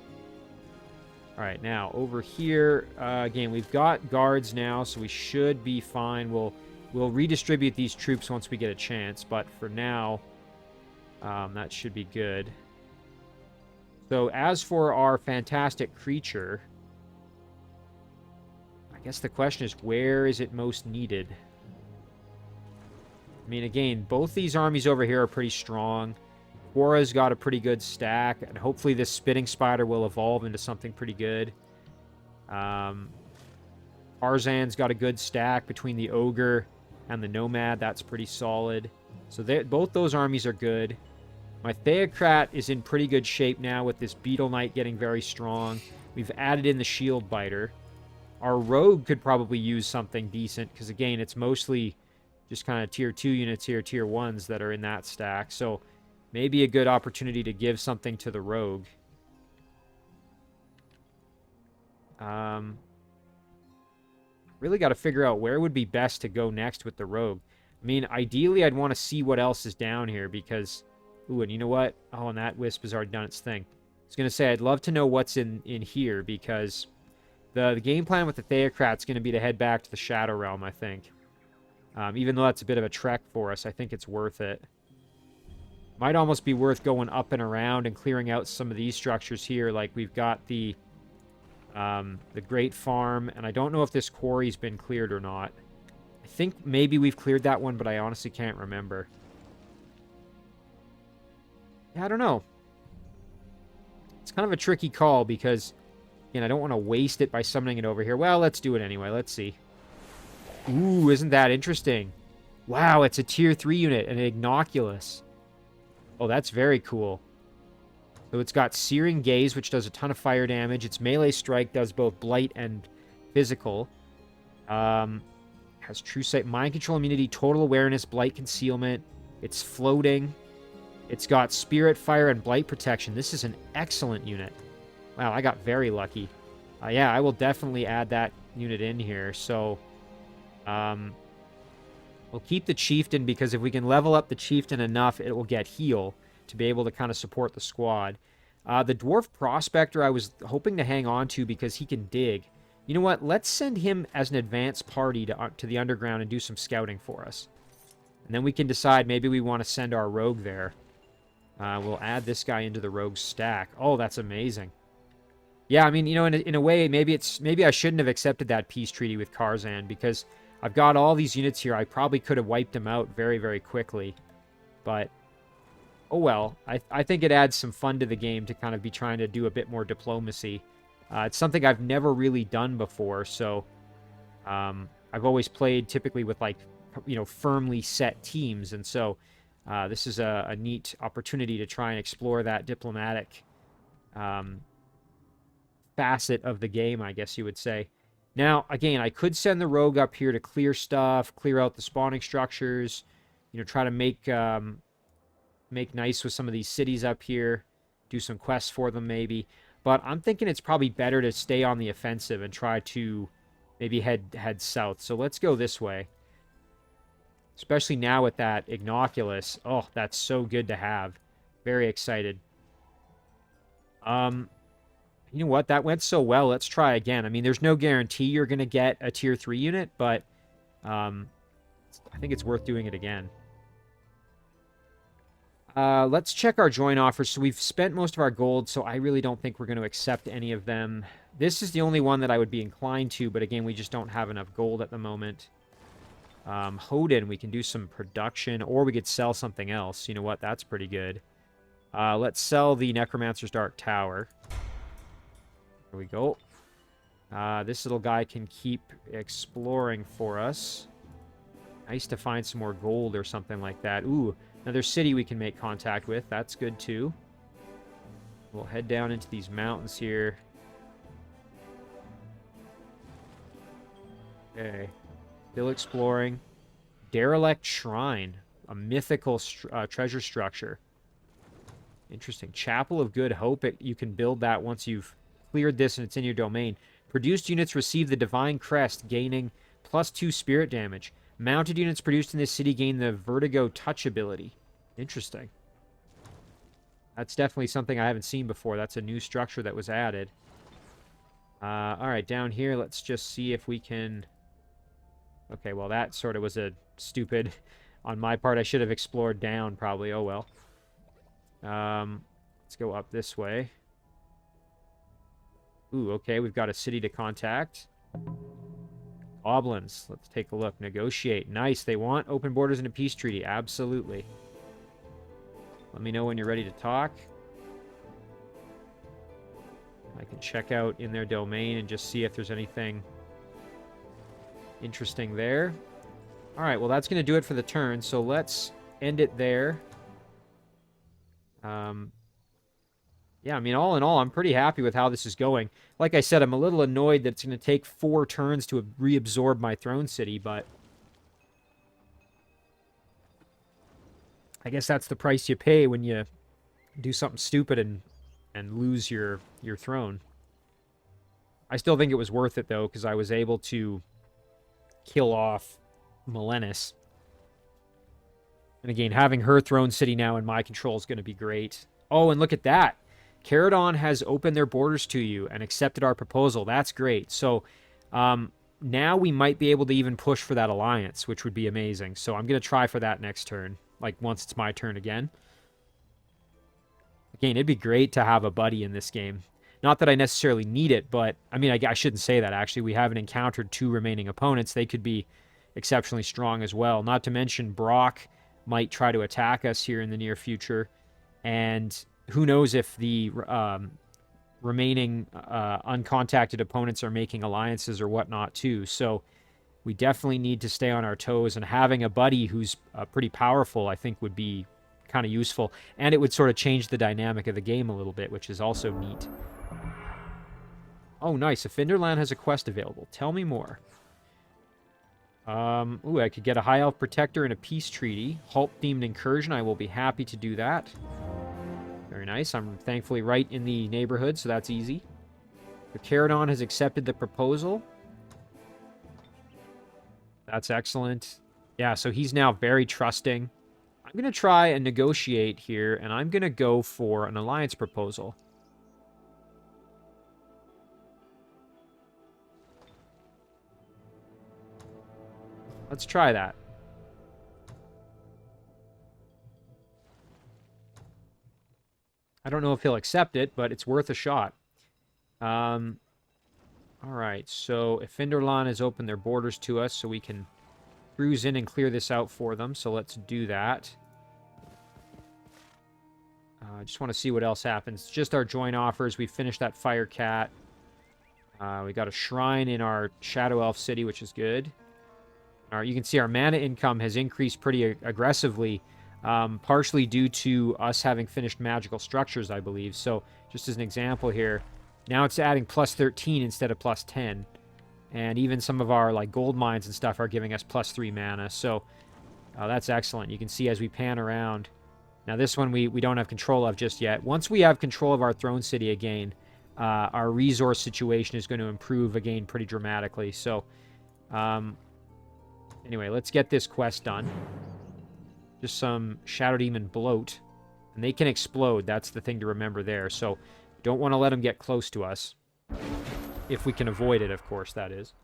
Alright, now, over here, again, we've got guards now, so we should be fine. We'll redistribute these troops once we get a chance, but for now, that should be good. So, as for our fantastic creature, I guess the question is, where is it most needed? I mean, again, both these armies over here are pretty strong. Quora's got a pretty good stack, and hopefully this Spitting Spider will evolve into something pretty good. Tarzan's got a good stack between the Ogre and the Nomad. That's pretty solid. So both those armies are good. My Theocrat is in pretty good shape now with this Beetle Knight getting very strong. We've added in the Shield Biter. Our Rogue could probably use something decent, because again, it's mostly just kind of tier 2 units here, tier 1s that are in that stack. So maybe a good opportunity to give something to the Rogue. Really got to figure out where would be best to go next with the Rogue. I mean, ideally, I'd want to see what else is down here, because... Ooh, and you know what? Oh, and that Wisp has already done its thing. I was going to say, I'd love to know what's in here, because the game plan with the Theocrat's going to be to head back to the Shadow Realm, I think. Even though that's a bit of a trek for us, I think it's worth it. Might almost be worth going up and around and clearing out some of these structures here. Like, we've got the Great Farm, and I don't know if this quarry's been cleared or not. I think maybe we've cleared that one, but I honestly can't remember. I don't know. It's kind of a tricky call because, again, I don't want to waste it by summoning it over here. Well, let's do it anyway. Let's see. Ooh, isn't that interesting? Wow, it's a tier 3 unit, an Ignoculus. Oh, that's very cool. So it's got Searing Gaze, which does a ton of fire damage. Its melee strike does both blight and physical. Has True Sight, Mind Control Immunity, Total Awareness, Blight Concealment. It's floating. It's got Spirit, Fire, and Blight Protection. This is an excellent unit. Wow, I got very lucky. Yeah, I will definitely add that unit in here. So, we'll keep the Chieftain, because if we can level up the Chieftain enough, it will get heal to be able to kind of support the squad. The Dwarf Prospector I was hoping to hang on to because he can dig. You know what? Let's send him as an advance party to the underground and do some scouting for us. And then we can decide maybe we want to send our Rogue there. We'll add this guy into the Rogue stack. Oh, that's amazing. Yeah, I mean, you know, in a way, maybe I shouldn't have accepted that peace treaty with Karzan, because I've got all these units here. I probably could have wiped them out very, very quickly. But, oh well. I think it adds some fun to the game to kind of be trying to do a bit more diplomacy. It's something I've never really done before, so I've always played typically with, like, you know, firmly set teams. And so this is a neat opportunity to try and explore that diplomatic facet of the game, I guess you would say. Now, again, I could send the rogue up here to clear stuff, clear out the spawning structures, you know, try to make nice with some of these cities up here, do some quests for them maybe. But I'm thinking it's probably better to stay on the offensive and try to maybe head south. So let's go this way. Especially now with that Ignoculus. Oh, that's so good to have. Very excited. You know what? That went so well. Let's try again. I mean, there's no guarantee you're going to get a tier 3 unit, but I think it's worth doing it again. Let's check our join offers. So we've spent most of our gold, so I really don't think we're going to accept any of them. This is the only one that I would be inclined to, but again, we just don't have enough gold at the moment. Hodin, we can do some production, or we could sell something else. You know what? That's pretty good. Let's sell the Necromancer's Dark Tower. There we go. This little guy can keep exploring for us. Nice to find some more gold or something like that. Ooh, another city we can make contact with. That's good too. We'll head down into these mountains here. Okay. Still exploring. Derelict Shrine. A mythical treasure structure. Interesting. Chapel of Good Hope. You can build that once you've cleared this and it's in your domain. Produced units receive the Divine Crest, gaining +2 spirit damage. Mounted units produced in this city gain the Vertigo Touch ability. Interesting. That's definitely something I haven't seen before. That's a new structure that was added. Alright, down here, let's just see if we can... Okay, well, that sort of was a stupid... On my part, I should have explored down, probably. Oh, well. Let's go up this way. Ooh, okay, we've got a city to contact. Goblins. Let's take a look. Negotiate. Nice. They want open borders and a peace treaty. Absolutely. Let me know when you're ready to talk. I can check out in their domain and just see if there's anything interesting there. Alright, well, that's going to do it for the turn, so let's end it there. Yeah, I mean, all in all, I'm pretty happy with how this is going. Like I said, I'm a little annoyed that it's going to take 4 turns to reabsorb my throne city, but I guess that's the price you pay when you do something stupid and lose your throne. I still think it was worth it, though, because I was able to kill off Melenis. And again, having her throne city now in my control is going to be great. Oh, and look at that. Caradon has opened their borders to you and accepted our proposal. That's great. So now we might be able to even push for that alliance, which would be amazing. So I'm going to try for that next turn, like once it's my turn again. Again, it'd be great to have a buddy in this game. Not that I necessarily need it, but I mean, I shouldn't say that, actually. We haven't encountered 2 remaining opponents. They could be exceptionally strong as well. Not to mention Brock might try to attack us here in the near future. And who knows if the remaining uncontacted opponents are making alliances or whatnot too. So we definitely need to stay on our toes, and having a buddy who's pretty powerful, I think, would be kind of useful. And it would sort of change the dynamic of the game a little bit, which is also neat. Oh, nice. A Finderland has a quest available. Tell me more. Ooh, I could get a High Elf Protector and a Peace Treaty. Halt-themed incursion. I will be happy to do that. Very nice. I'm thankfully right in the neighborhood, so that's easy. The Caradon has accepted the proposal. That's excellent. Yeah, so he's now very trusting. I'm going to try and negotiate here, and I'm going to go for an alliance proposal. Let's try that. I don't know if he'll accept it, but it's worth a shot. Alright, so Finderland has opened their borders to us, so we can cruise in and clear this out for them. So let's do that. I just want to see what else happens. Just our joint offers. We finished that Fire Cat. We got a shrine in our Shadow Elf city, which is good. You can see our mana income has increased pretty aggressively, partially due to us having finished magical structures, I believe. So, just as an example here, now it's adding plus 13 instead of plus 10. And even some of our like gold mines and stuff are giving us plus 3 mana. So, that's excellent. You can see as we pan around. Now, this one we don't have control of just yet. Once we have control of our throne city again, our resource situation is going to improve again pretty dramatically. So, anyway, let's get this quest done. Just some Shadow Demon bloat. And they can explode. That's the thing to remember there. So, don't want to let them get close to us. If we can avoid it, of course, that is.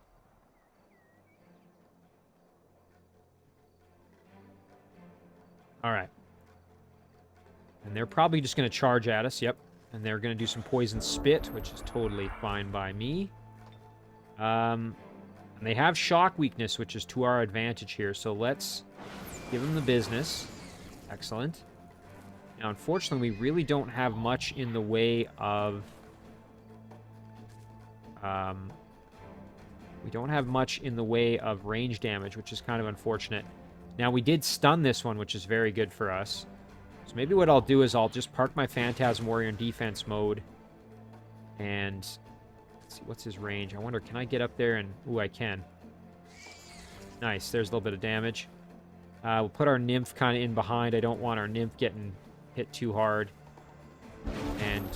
Alright. And they're probably just going to charge at us, yep. And they're going to do some poison spit, which is totally fine by me. And they have shock weakness, which is to our advantage here. So let's give them the business. Excellent. Now, unfortunately, we really don't have much in the way of... we don't have much in the way of range damage, which is kind of unfortunate. Now, we did stun this one, which is very good for us. So maybe what I'll do is I'll just park my Phantasm Warrior in defense mode. And let's see, what's his range? I wonder, can I get up there and... Ooh, I can. Nice, there's a little bit of damage. We'll put our Nymph kind of in behind. I don't want our Nymph getting hit too hard. And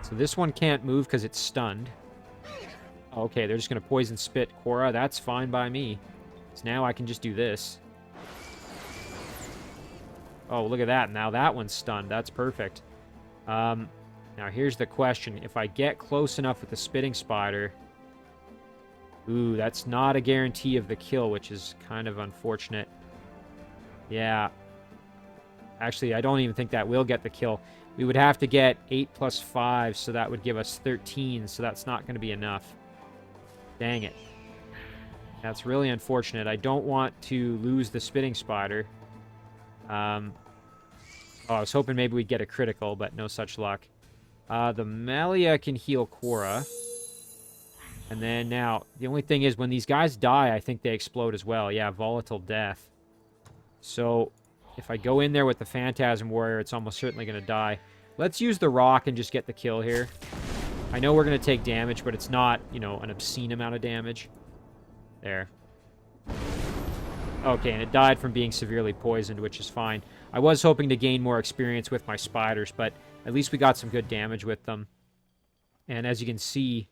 so this one can't move because it's stunned. Okay, they're just going to poison spit Quora. That's fine by me. So now I can just do this. Oh, look at that. Now that one's stunned. That's perfect. Now here's the question. If I get close enough with the Spitting Spider... Ooh, that's not a guarantee of the kill, which is kind of unfortunate. Yeah. Actually, I don't even think that will get the kill. We would have to get 8 plus 5, so that would give us 13, so that's not going to be enough. Dang it. That's really unfortunate. I don't want to lose the Spitting Spider. I was hoping maybe we'd get a critical, but no such luck. The Malia can heal Quora. And then now, the only thing is when these guys die, I think they explode as well. Yeah, volatile death. So, if I go in there with the Phantasm Warrior, it's almost certainly going to die. Let's use the rock and just get the kill here. I know we're going to take damage, but it's not, you know, an obscene amount of damage. There. Okay, and it died from being severely poisoned, which is fine. I was hoping to gain more experience with my spiders, but at least we got some good damage with them. And as you can see,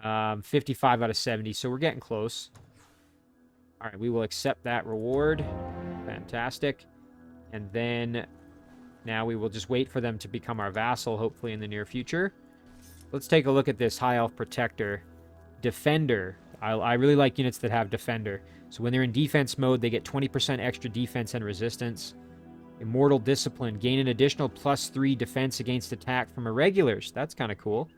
55 out of 70, so we're getting close. All right, we will accept that reward. Fantastic. And then now we will just wait for them to become our vassal, hopefully in the near future. Let's take a look at this High Elf Protector. Defender. I really like units that have Defender. So when they're in defense mode, they get 20% extra defense and resistance. Immortal Discipline. Gain an additional +3 defense against attack from irregulars. That's kind of cool.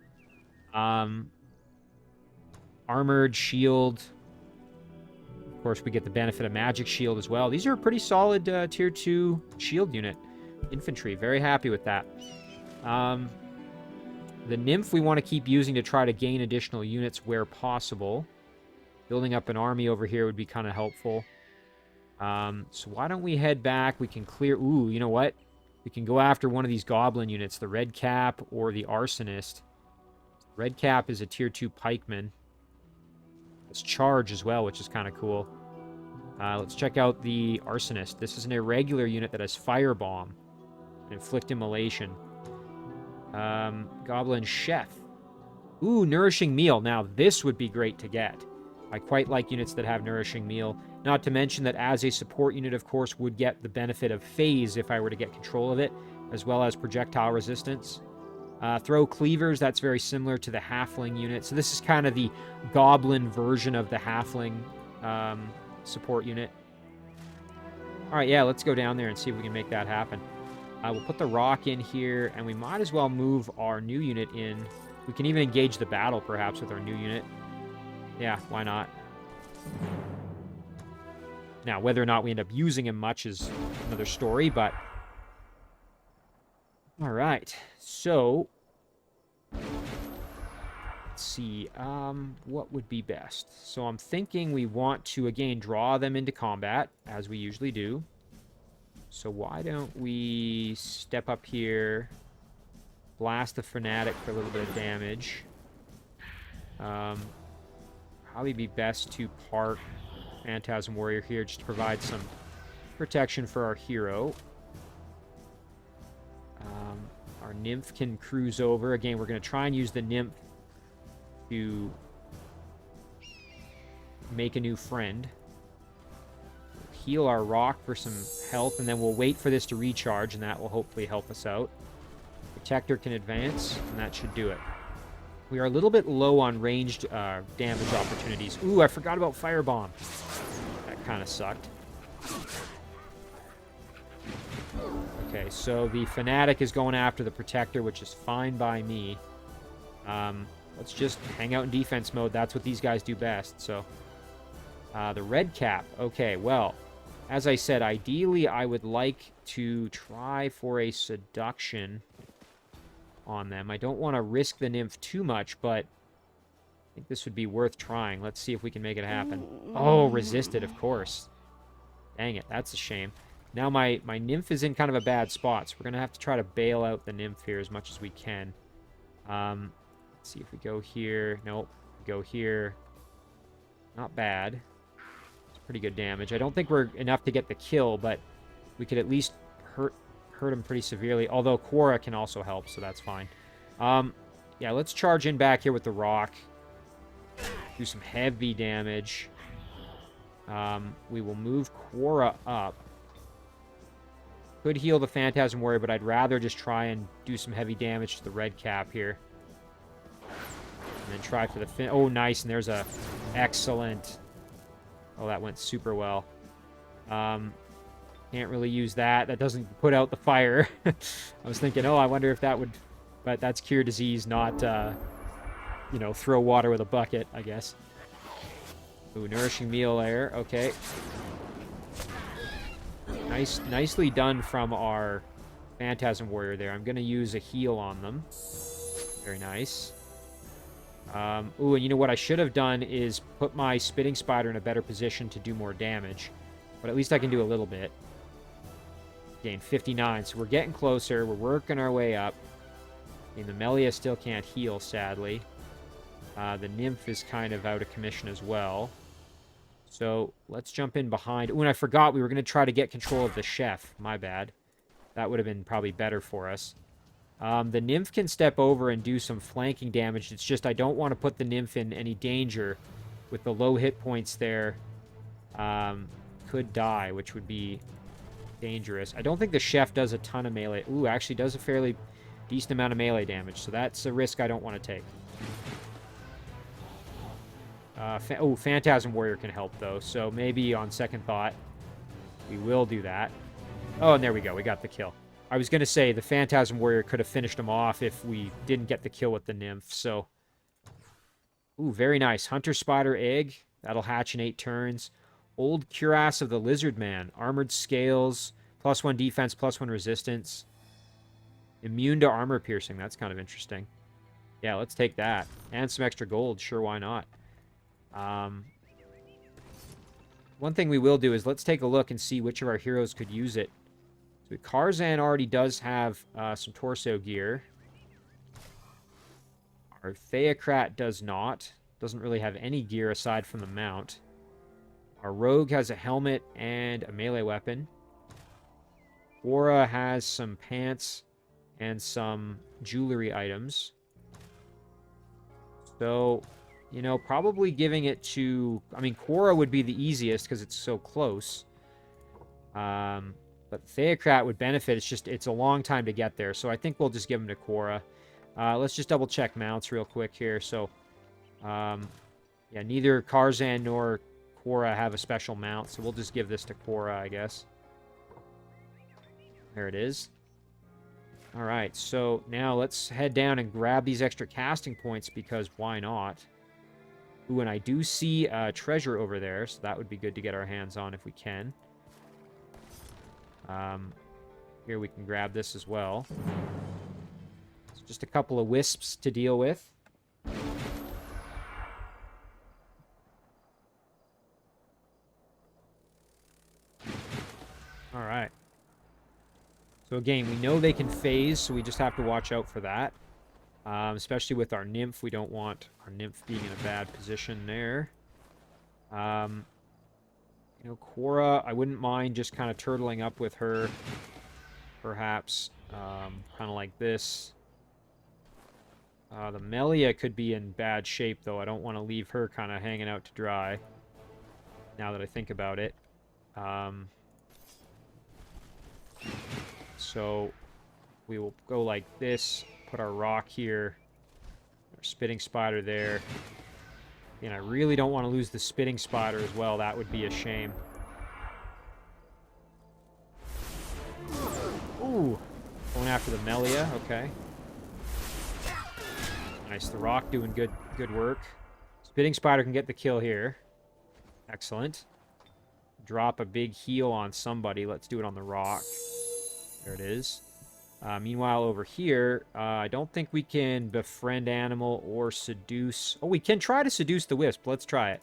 Armored Shield. Of course, we get the benefit of Magic Shield as well. These are a pretty solid Tier 2 shield unit. Infantry. Very happy with that. The Nymph we want to keep using to try to gain additional units where possible. Building up an army over here would be kind of helpful. So why don't we head back? We can clear... Ooh, you know what? We can go after one of these Goblin units, the Red Cap or the Arsonist. Red Cap is a Tier 2 Pikeman. It's charge as well, which is kind of cool. Let's check out the Arsonist. This is an irregular unit that has Firebomb. Inflict Immolation. Goblin Chef. Ooh, Nourishing Meal. Now, this would be great to get. I quite like units that have Nourishing Meal. Not to mention that as a support unit, of course, would get the benefit of Phase if I were to get control of it, as well as projectile resistance. Throw Cleavers, that's very similar to the Halfling unit. So this is kind of the Goblin version of the Halfling support unit. Alright, yeah, let's go down there and see if we can make that happen. We'll put the rock in here, and we might as well move our new unit in. We can even engage the battle, perhaps, with our new unit. Yeah, why not? Now, whether or not we end up using him much is another story, but... Alright, so... Let's let's see. What would be best? So I'm thinking we want to, again, draw them into combat, as we usually do. So why don't we step up here, blast the Fanatic for a little bit of damage. Probably be best to park Phantasm Warrior here just to provide some protection for our hero. Our Nymph can cruise over. Again, we're going to try and use the Nymph to make a new friend. Heal our rock for some health, and then we'll wait for this to recharge, and that will hopefully help us out. Protector can advance, and that should do it. We are a little bit low on ranged damage opportunities. Ooh, I forgot about Firebomb. That kind of sucked. Okay, so the Fanatic is going after the Protector, which is fine by me. Let's just hang out in defense mode. That's what these guys do best. So, the Red Cap. Okay, well, as I said, ideally I would like to try for a Seduction on them. I don't want to risk the Nymph too much, but I think this would be worth trying. Let's see if we can make it happen. Oh, resisted, of course. Dang it, that's a shame. Now my Nymph is in kind of a bad spot, so we're going to have to try to bail out the Nymph here as much as we can. Let's see if we go here. Nope. Go here. Not bad. It's pretty good damage. I don't think we're enough to get the kill, but we could at least hurt him pretty severely. Although Quora can also help, so that's fine. Yeah, let's charge in back here with the rock. Do some heavy damage. We will move Quora up. Could heal the Phantasm Warrior, but I'd rather just try and do some heavy damage to the Red Cap here. And then try for the oh, nice, and there's a excellent... Oh, that went super well. Can't really use that. That doesn't put out the fire. I was thinking, oh, I wonder if that would... But that's Cure Disease, not, you know, throw water with a bucket, I guess. Ooh, Nourishing Meal there. Okay. Nicely done from our Phantasm Warrior there. I'm going to use a heal on them. Very nice. Ooh, and you know what I should have done is put my Spitting Spider in a better position to do more damage. But at least I can do a little bit. Again, 59. So we're getting closer. We're working our way up. And the Melia still can't heal, sadly. The Nymph is kind of out of commission as well. So let's jump in behind. Ooh, and I forgot we were going to try to get control of the Chef. My bad. That would have been probably better for us. The Nymph can step over and do some flanking damage. It's just I don't want to put the Nymph in any danger with the low hit points there. Could die, which would be dangerous. I don't think the Chef does a ton of melee. Ooh, actually does a fairly decent amount of melee damage. So that's a risk I don't want to take. Oh, Phantasm Warrior can help, though. So maybe on second thought, we will do that. Oh, and there we go. We got the kill. I was going to say the Phantasm Warrior could have finished him off if we didn't get the kill with the Nymph. So, ooh, very nice. Hunter Spider Egg. That'll hatch in 8 turns. Old Cuirass of the Lizard Man. Armored Scales. +1 defense, +1 resistance. Immune to armor piercing. That's kind of interesting. Yeah, let's take that. And some extra gold. Sure, why not? One thing we will do is let's take a look and see which of our heroes could use it. So Karzan already does have some torso gear. Our Theocrat does not. Doesn't really have any gear aside from the mount. Our Rogue has a helmet and a melee weapon. Quora has some pants and some jewelry items. So, you know, probably giving it to... I mean, Quora would be the easiest because it's so close. But Theocrat would benefit. It's just, it's a long time to get there. So I think we'll just give him to Quora. Let's just double check mounts real quick here. So, yeah, neither Karzan nor Quora have a special mount. So we'll just give this to Quora, I guess. There it is. All right, so now let's head down and grab these extra casting points because why not? Ooh, and I do see treasure over there, so that would be good to get our hands on if we can. Here we can grab this as well. So just a couple of wisps to deal with. So again, we know they can phase, so we just have to watch out for that. Especially with our Nymph. We don't want our Nymph being in a bad position there. You know, Quora, I wouldn't mind just kind of turtling up with her. Perhaps. Kind of like this. The Melia could be in bad shape, though. I don't want to leave her kind of hanging out to dry. Now that I think about it. So, we will go like this. Put our rock here. Our spitting spider there. And I really don't want to lose the spitting spider as well. That would be a shame. Ooh. Going after the Melia. Okay. Nice. The rock doing good work. Spitting spider can get the kill here. Excellent. Drop a big heal on somebody. Let's do it on the rock. There it is. Meanwhile, over here, I don't think we can befriend animal or seduce. Oh, we can try to seduce the wisp. Let's try it.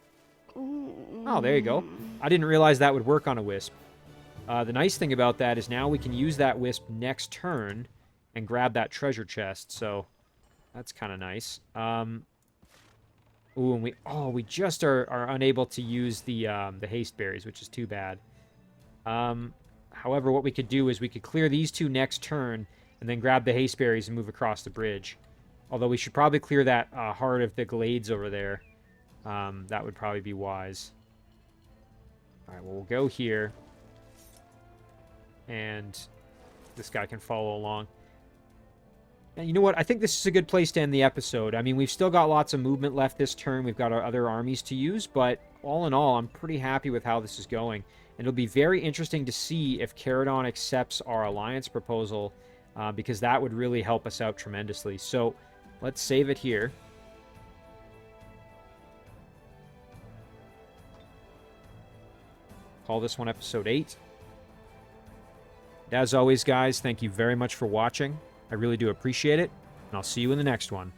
Oh, there you go. I didn't realize that would work on a wisp. The nice thing about that is now we can use that wisp next turn and grab that treasure chest. So that's kind of nice. Ooh, and we just are unable to use the haste berries, which is too bad. However, what we could do is we could clear these two next turn and then grab the haste berries and move across the bridge. Although we should probably clear that heart of the glades over there. That would probably be wise. All right, well, we'll go here. And this guy can follow along. And you know what? I think this is a good place to end the episode. I mean, we've still got lots of movement left this turn. We've got our other armies to use. But all in all, I'm pretty happy with how this is going. And it'll be very interesting to see if Caradon accepts our alliance proposal, because that would really help us out tremendously. So let's save it here. Call this one episode 8. And as always, guys, thank you very much for watching. I really do appreciate it, and I'll see you in the next one.